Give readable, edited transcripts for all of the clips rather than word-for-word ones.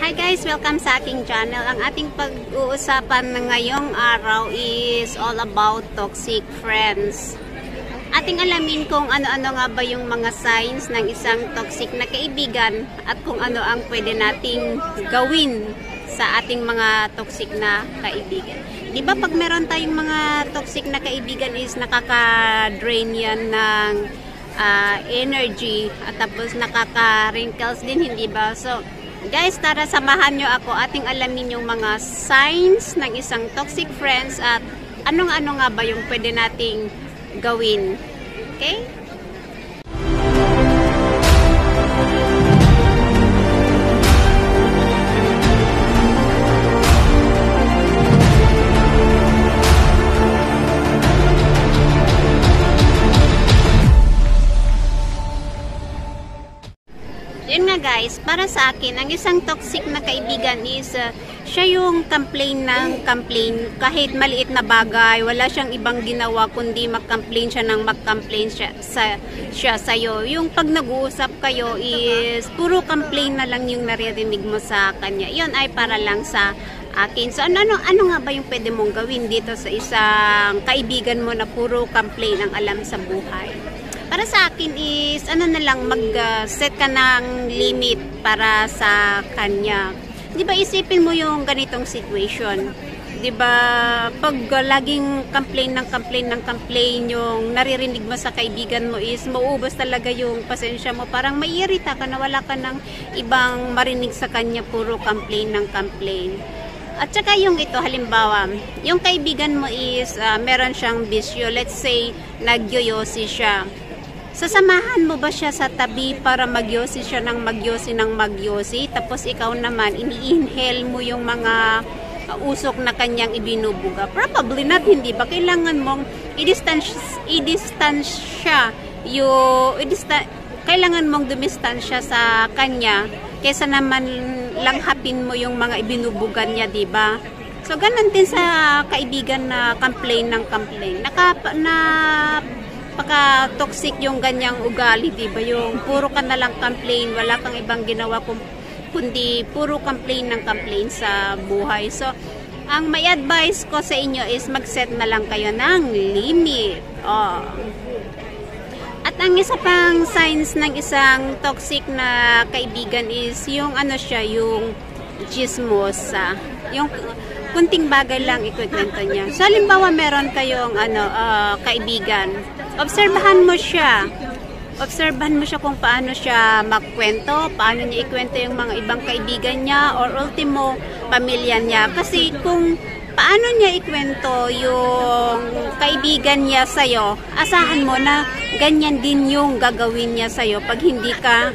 Hi guys! Welcome sa aking channel. Ang ating pag-uusapan na ngayong araw is all about toxic friends. Ating alamin kung ano-ano nga ba yung mga signs ng isang toxic na kaibigan at kung ano ang pwede nating gawin sa ating mga toxic na kaibigan. Di ba pag meron tayong mga toxic na kaibigan is nakaka-drain yan ng energy at tapos nakaka-wrinkles din, hindi ba? So, guys, tara samahan nyo ako ating alamin yung mga signs ng isang toxic friends at anong-ano nga ba yung pwede nating gawin. Okay? Yun nga guys, para sa akin, ang isang toxic na kaibigan is siya yung complain ng complain kahit maliit na bagay. Wala siyang ibang ginawa kundi mag-complain siya ng mag-complain siya sa'yo. Yung pag nag-uusap kayo is puro complain na lang yung naririnig mo sa kanya. Yun ay para lang sa akin. So ano nga ba yung pwede mong gawin dito sa isang kaibigan mo na puro complain ang alam sa buhay? Para sa akin is, ano na lang, mag-set ka ng limit para sa kanya. Di ba, isipin mo yung ganitong situation. Di ba, pag laging complain ng complain yung naririnig mo sa kaibigan mo is, mauubos talaga yung pasensya mo. Parang maiirita ka na wala ka ng ibang marinig sa kanya, puro complain ng complain. At saka yung ito, halimbawa, yung kaibigan mo is, meron siyang bisyo. Let's say, nagyoyosi siya. Sasamahan mo ba siya sa tabi para magyosi siya ng magyosi? Tapos ikaw naman, ini-inhale mo yung mga usok na kanyang ibinubuga? Probably not, hindi ba? Kailangan mong kailangan mong dumistansya sa kanya kaysa naman langhapin mo yung mga ibinubugan niya, di ba? So, ganun din sa kaibigan na complain ng complain. Paka-toxic yung ganyang ugali, diba? Yung puro ka na lang complain, wala kang ibang ginawa kundi puro complain ng complain sa buhay. So, ang may advice ko sa inyo is mag-set na lang kayo ng limit. At ang isa pang signs ng isang toxic na kaibigan is yung yung chismosa. Yung kunting bagay lang ikwento niya. So, halimbawa meron kayong kaibigan. Obserbahan mo siya. Obserbahan mo siya kung paano siya magkwento, paano niya ikwento yung mga ibang kaibigan niya or ultimo pamilya niya. Kasi kung paano niya ikwento yung kaibigan niya sa'yo, asahan mo na ganyan din yung gagawin niya sa'yo pag hindi ka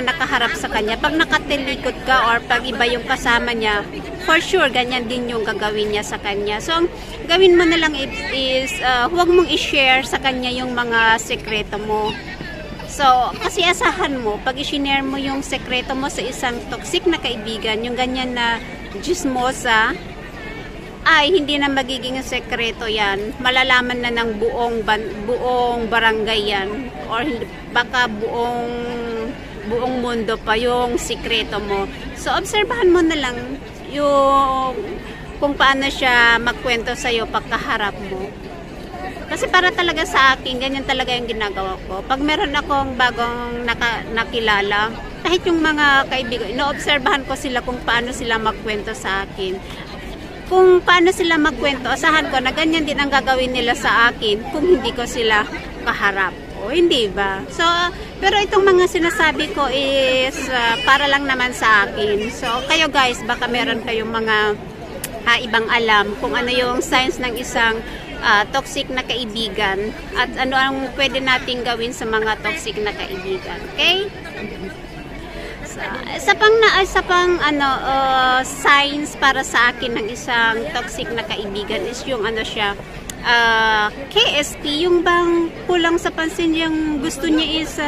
nakaharap sa kanya. Pag nakatilikod ka or pag iba yung kasama niya, for sure, ganyan din yung gagawin niya sa kanya. So, ang gawin mo na lang is huwag mong i-share sa kanya yung mga sekreto mo. So, kasi asahan mo, pag i-share mo yung sekreto mo sa isang toxic na kaibigan, yung ganyan na chismosa, ay hindi na magiging sekreto yan. Malalaman na ng buong barangay yan. Or baka buong mundo pa yung sekreto mo. So, obserbahan mo na lang yung kung paano siya magkwento sa'yo pagkaharap mo. Kasi para talaga sa akin, ganyan talaga yung ginagawa ko. Pag meron akong bagong nakilala, kahit yung mga kaibigan, inoobserbahan ko sila kung paano sila magkwento sa akin. Kung paano sila magkwento, asahan ko na ganyan din ang gagawin nila sa akin kung hindi ko sila kaharap. O, hindi ba? So, pero itong mga sinasabi ko is para lang naman sa akin. So, kayo guys, baka meron kayong mga ibang alam kung ano yung signs ng isang toxic na kaibigan at ano ang pwede nating gawin sa mga toxic na kaibigan. Okay? Sa signs para sa akin ng isang toxic na kaibigan is yung KSP, yung bang kulang sa pansin, yung gusto niya is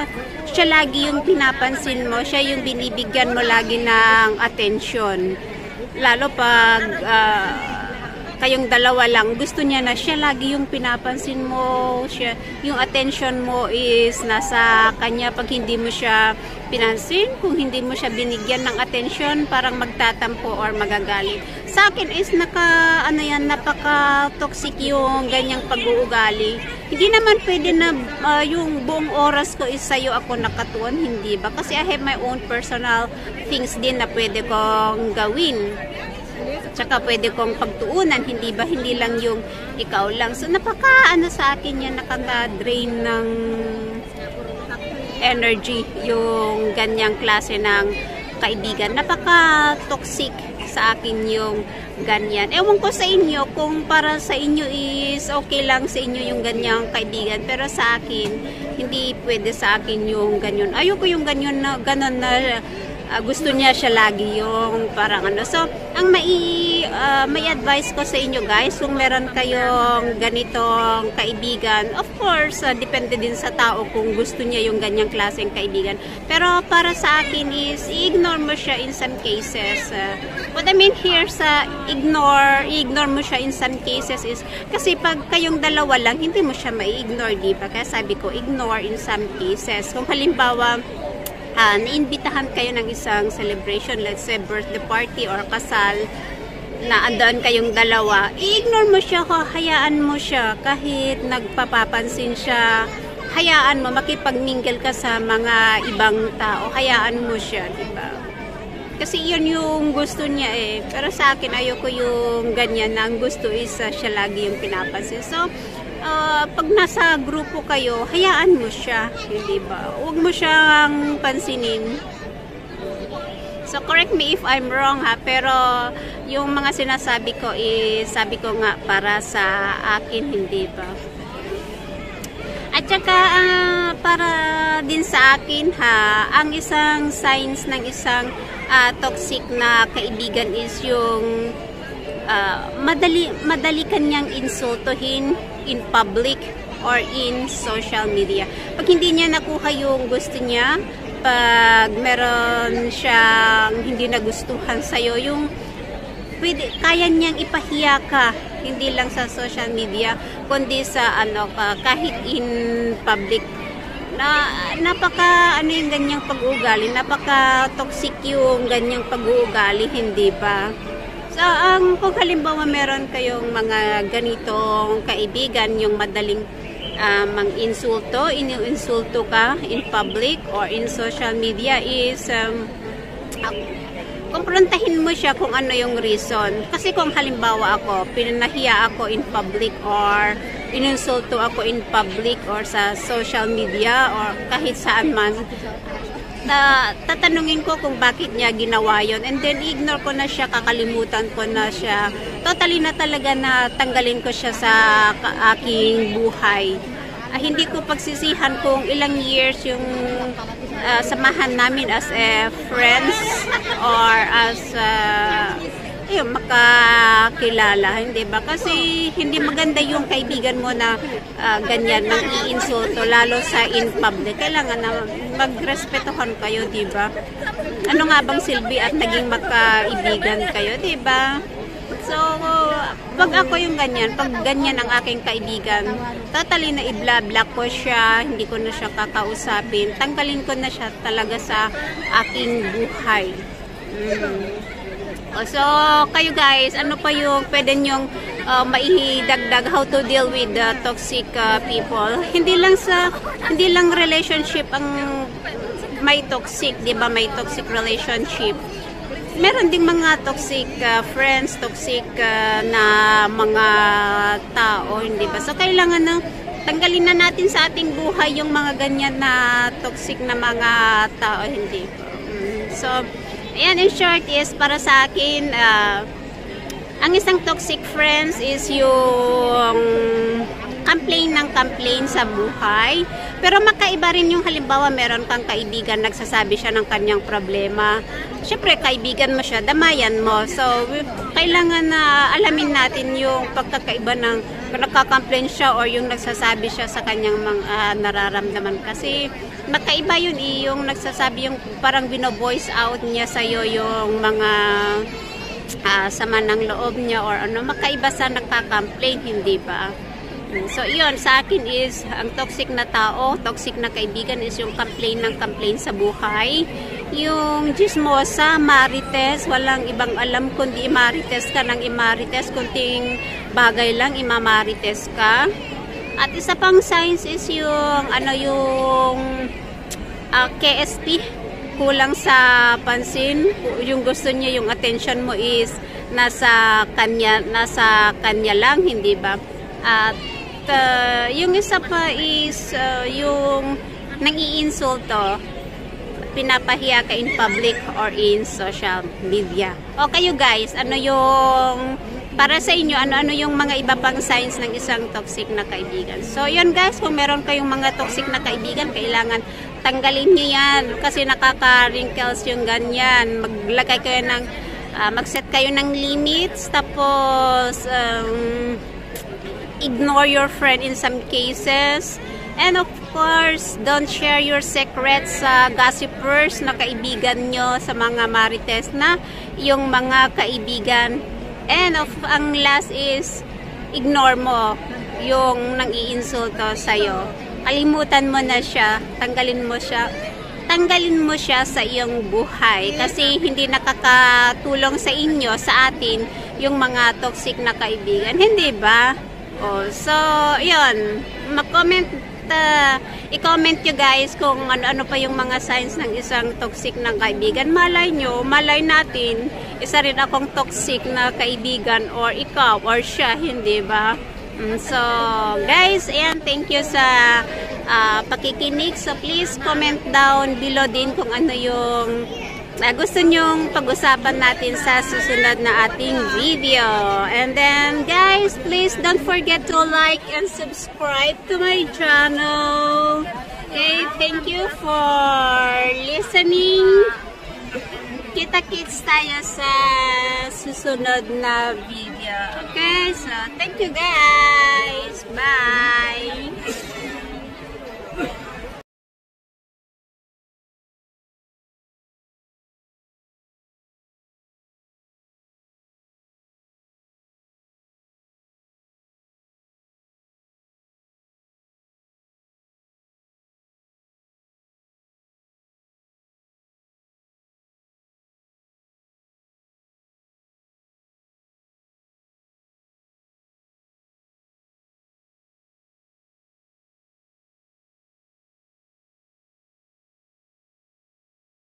siya lagi yung pinapansin mo, siya yung binibigyan mo lagi ng atensyon. Lalo pag kayong dalawa lang, gusto niya na siya lagi yung pinapansin mo, siya, yung attention mo is nasa kanya. Pag hindi mo siya pinansin, kung hindi mo siya binigyan ng attention, parang magtatampo or magagalit. Sa akin is napaka-toxic yung ganyang pag-uugali. Hindi naman pwede na yung buong oras ko is sa'yo ako nakatuon, hindi ba? Kasi I have my own personal things din na pwede kong gawin. Tsaka pwede kong pagtuunan, hindi ba? Hindi lang yung ikaw lang. So sa akin yan, nakaka-drain ng energy yung ganyang klase ng kaibigan. Napaka-toxic sa akin yung ganyan. Ewan ko sa inyo kung para sa inyo is okay lang sa inyo yung ganyang kaibigan, pero sa akin hindi pwede sa akin yung ganyan. Ayoko yung ganyan na ganon na gusto niya siya lagi yung parang So, ang may advice ko sa inyo guys, kung meron kayong ganitong kaibigan, of course, depende din sa tao kung gusto niya yung ganyang klaseng kaibigan. Pero para sa akin is, i-ignore mo siya in some cases. What I mean here sa i-ignore mo siya in some cases is, kasi pag kayong dalawa lang, hindi mo siya mai-ignore, di ba? Kaya sabi ko, ignore in some cases. Kung halimbawa, naimbitahan kayo ng isang celebration, let's say birthday party or kasal, na andaan kayong dalawa, i-ignore mo siya, hayaan mo siya, kahit nagpapapansin siya, hayaan mo, makipag-mingle ka sa mga ibang tao, hayaan mo siya, diba? Kasi yun yung gusto niya eh. Pero sa akin, ayoko yung ganyan na ang gusto is siya lagi yung pinapansin. So, pag nasa grupo kayo, hayaan mo siya, hindi ba? Huwag mo siyang pansinin. So, correct me if I'm wrong ha, pero yung mga sinasabi ko is, sabi ko nga, para sa akin, hindi ba? At saka, para din sa akin ha, ang isang signs ng isang toxic na kaibigan is yung madali kanyang insultuhin in public or in social media. Pag hindi niya nakuha yung gusto niya, pag meron siyang hindi nagustuhan sa'yo, yung kaya niyang ipahiya ka, hindi lang sa social media, kundi sa kahit in public. Napaka yung ganyang pag-uugali, napaka toxic yung ganyang pag-uugali, hindi ba? So, kung halimbawa meron kayong mga ganitong kaibigan, yung madaling mang-insulto, iniinsulto ka in public or in social media is kumprontahin mo siya kung ano yung reason. Kasi kung halimbawa ako, pinahiya ako in public or ininsulto ako in public or sa social media or kahit saan man, tatanungin ko kung bakit niya ginawa yon, and then ignore ko na siya, kakalimutan ko na siya, totally na talaga na tanggalin ko siya sa aking buhay. Hindi ko pagsisihan kung ilang years yung samahan namin as a friends or as makakilala, hindi ba? Kasi hindi maganda yung kaibigan mo na ganyan, nang iinsulto, lalo sa in public. Kailangan na magrespetuhan kayo, di ba? Ano nga bang silbi at naging magkaibigan kayo, di ba? So, pag ako yung ganyan, pag ganyan ang aking kaibigan, totally na i-block ko siya, hindi ko na siya kakausapin, tanggalin ko na siya talaga sa aking buhay. So, kayo guys, ano pa yung pwede nyong maidagdag how to deal with the toxic people? Hindi lang relationship ang may toxic, 'di ba? May toxic relationship. Meron ding mga toxic friends, toxic na mga tao, hindi ba? So, kailangan na tanggalin na natin sa ating buhay yung mga ganyan na toxic na mga tao, hindi ba? So, ayan, in short is, para sa akin, ang isang toxic friends is yung complain sa buhay. Pero makaiba rin yung halimbawa meron kang kaibigan, nagsasabi siya ng kanyang problema. Siyempre, kaibigan mo siya, damayan mo. So, kailangan na alamin natin yung pagkakaiba ng nagka-complain siya or yung nagsasabi siya sa kanyang mga nararamdaman. Kasi makaiba yun yung nagsasabi, yung parang bino-voice out niya sa'yo yung mga sama ng loob niya or ano, makaiba sa nagka-complain, hindi ba? So, yun, sa akin is, ang toxic na tao, toxic na kaibigan is yung complain ng complain sa buhay. Yung chismosa, marites, walang ibang alam kundi imarites ka ng imarites, kunting bagay lang, imamarites ka. At isa pang signs is yung, KSP, kulang sa pansin, yung gusto niya, yung attention mo is nasa kanya lang, hindi ba? At yung isa pa is yung nang-iinsulto, pinapahiya ka in public or in social media. O kayo guys, ano yung para sa inyo, ano yung mga iba pang signs ng isang toxic na kaibigan? So yun guys, kung meron kayong mga toxic na kaibigan, kailangan tanggalin nyo yan kasi nakaka-wrinkles yung ganyan. Maglagay kayo ng mag-set kayo ng limits, tapos ignore your friend in some cases. And of course, don't share your secrets sa gossipers na kaibigan nyo, sa mga marites na yung mga kaibigan. And ang last is, ignore mo yung nang-iinsulto sa'yo. Kalimutan mo na siya, tanggalin mo siya sa iyong buhay kasi hindi nakakatulong sa inyo, sa atin, yung mga toxic na kaibigan. Hindi ba? Oh, so, yun. I-comment nyo guys kung ano pa yung mga signs ng isang toxic na kaibigan. Malay natin, isa rin akong toxic na kaibigan or ikaw or siya, hindi ba? So, guys, ayan, thank you sa pakikinig. So, please comment down below din kung ano yung gusto nyong pag-usapan natin sa susunod na ating video. And then, guys, please don't forget to like and subscribe to my channel. Okay, thank you for listening. Kita-kits tayo sa susunod na video. Okay, so thank you guys. Bye!